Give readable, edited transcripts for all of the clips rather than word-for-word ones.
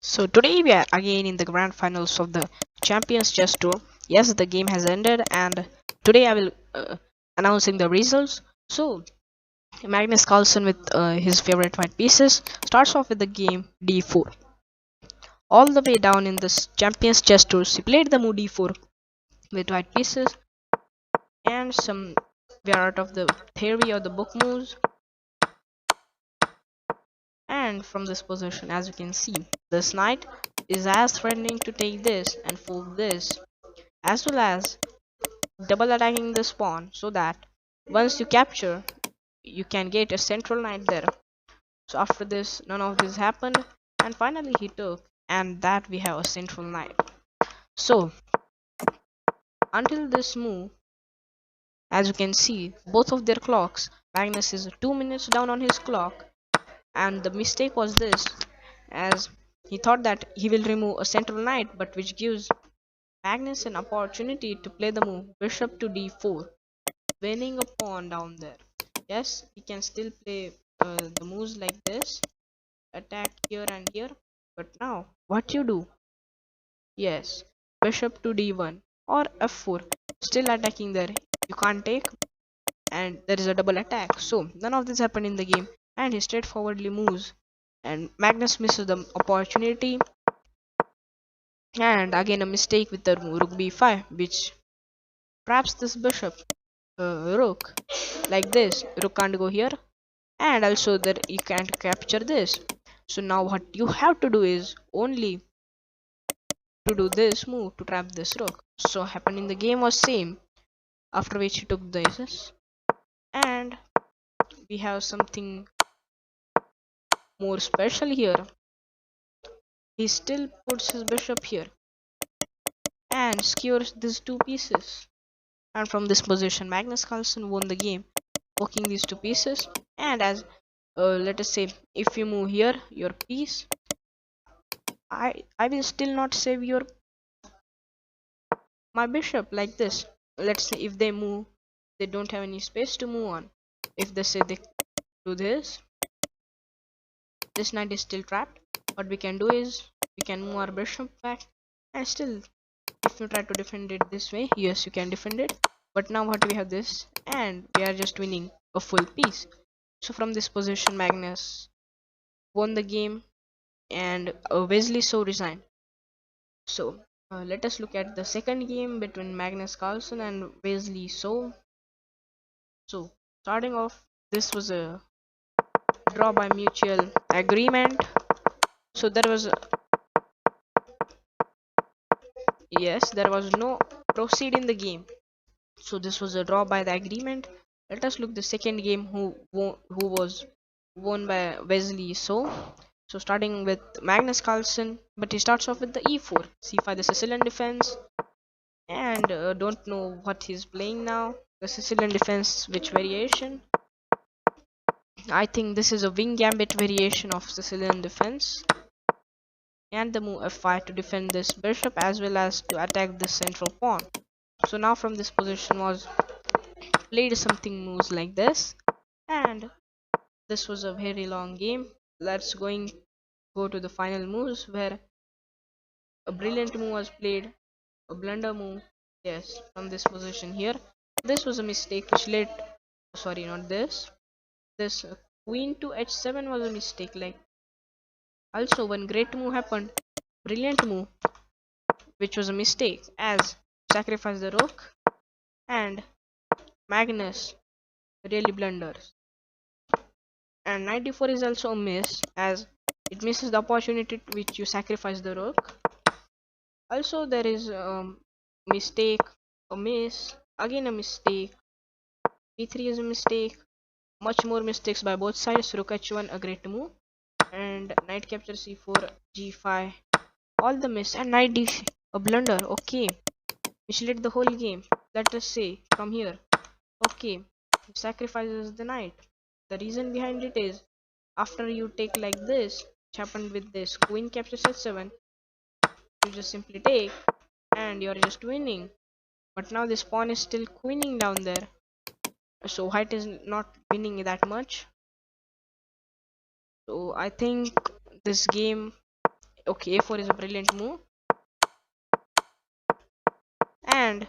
So today we are again in the grand finals of the Champions Chess Tour. Yes, the game has ended, and today I will announcing the results. So Magnus Carlsen with his favorite white pieces starts off with the game d4. All the way down in this Champions Chess Tour, he played the move d4 with white pieces, and some we are out of the theory or the book moves. And from this position, as you can see, this knight is as threatening to take this and fold this, as well as double attacking this pawn, so that once you capture, you can get a central knight there. So after this, none of this happened, and finally he took, and that we have a central knight. So until this move, as you can see, both of their clocks, Magnus is 2 minutes down on his clock, and the mistake was this, as he thought that he will remove a central knight, but which gives Magnus an opportunity to play the move bishop to d4, winning a pawn down there. Yes, he can still play the moves like this, attack here and here, but now what you do? Yes, bishop to d1 or f4, still attacking there. You can't take, and there is a double attack. So none of this happened in the game, and he straightforwardly moves, and Magnus misses the opportunity. And again a mistake with the rook b5, which traps this bishop, rook, like this. Rook can't go here, and also that you can't capture this. So now what you have to do is only to do this move to trap this rook. So happened in the game was same, after which he took this, and we have something more special here. He still puts his bishop here and skewers these two pieces, and from this position Magnus Carlsen won the game, poking these two pieces. And as let us say, if you move here your piece, I will still not save your my bishop like this. Let's say if they move, they don't have any space to move on. If they say they do this knight is still trapped. What we can do is we can move our bishop back, and still if you try to defend it this way, yes, you can defend it. But now what we have this, and we are just winning a full piece. So from this position Magnus won the game, and Wesley so resigned. So let us look at the second game between Magnus Carlsen and Wesley So. So starting off, this was a draw by mutual agreement. So there was yes, there was no proceed in the game. So this was a draw by the agreement. Let us look the second game who was won by Wesley So. So starting with Magnus Carlsen, but he starts off with the e4, c5 the Sicilian defense, and don't know what he's playing now. The Sicilian defense, which variation? I think this is a wing gambit variation of Sicilian defense, and the move f5 to defend this bishop as well as to attack the central pawn. So now from this position was played something moves like this, and this was a very long game. Let's go to the final moves, where a brilliant move was played, a blunder move. Yes, from this position here, this was a mistake which led, sorry, not this queen to h7 was a mistake. Like, also one great move happened, brilliant move, which was a mistake, as sacrifice the rook, and Magnus really blunders. And knight d4 is also a miss, as it misses the opportunity to which you sacrifice the rook. Also there is mistake, a miss, again a mistake, b3 is a mistake, much more mistakes by both sides. Rook h1 a great move, and knight capture c4, g5, all the miss, and knight d a blunder, okay, which led the whole game. Let us say from here, okay, sacrifices the knight. The reason behind it is, after you take like this, which happened with this queen captures h7, you just simply take and you're just winning. But now this pawn is still queening down there, so white is not winning that much. So I think this game Okay, a4 is a brilliant move. And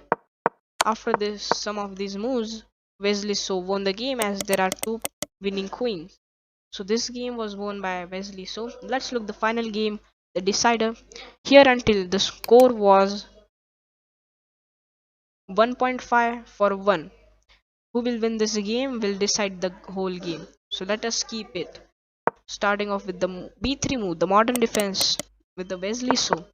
after this, some of these moves, Wesley So won the game as there are two winning queens. So this game was won by Wesley. So let's look the final game, the decider. Here until the score was 1.5 for 1. Who will win this game will decide the whole game. So let us keep it. Starting off with the b3 move, the modern defense with the Wesley So.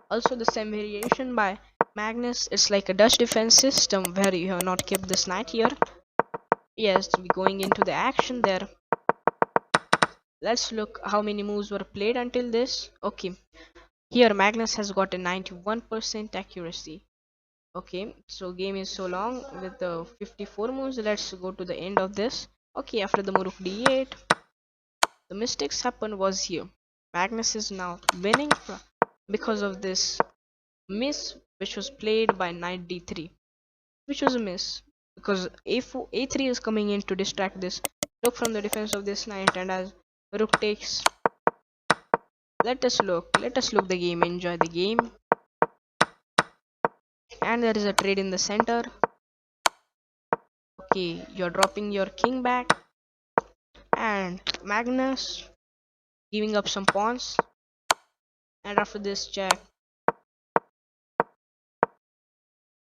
Also the same variation by Magnus. It's like a Dutch defense system where you have not kept this knight here. Yes, we going into the action there. Let's look how many moves were played until this. Okay, here Magnus has got a 91% accuracy. Okay, so game is so long with the 54 moves. Let's go to the end of this. Okay, after the Muruk d8, the mistakes happened was here. Magnus is now winning because of this miss which was played by knight d3, which was a miss because a4 a3 is coming in to distract this rook from the defense of this knight, and as rook takes, let us look the game, enjoy the game. And there is a trade in the center. Okay, you're dropping your king back, and Magnus giving up some pawns, and after this check,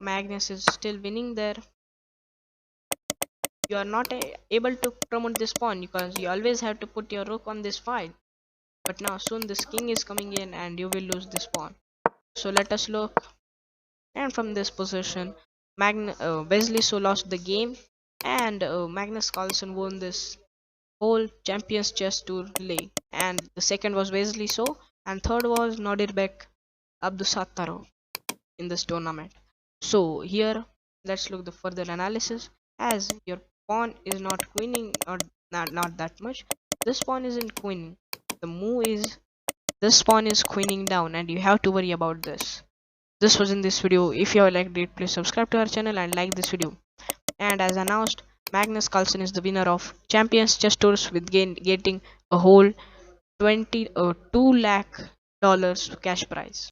Magnus is still winning there. You are not able to promote this pawn because you always have to put your rook on this file, but now soon this king is coming in and you will lose this pawn. So let us look, and from this position Wesley So lost the game, and Magnus Carlsen won this whole Champions Chess Tour relay, and the second was Wesley So, and third was Nodirbek Abdusattarov in this tournament. So here let's look the further analysis. As your pawn is not queening, or not that much, this pawn isn't queening. The move is this pawn is queening down, and you have to worry about this. This was in this video. If you have liked it, please subscribe to our channel and like this video. And as announced, Magnus Carlsen is the winner of Champions Chess Tours with getting a whole 2 lakh dollars cash prize.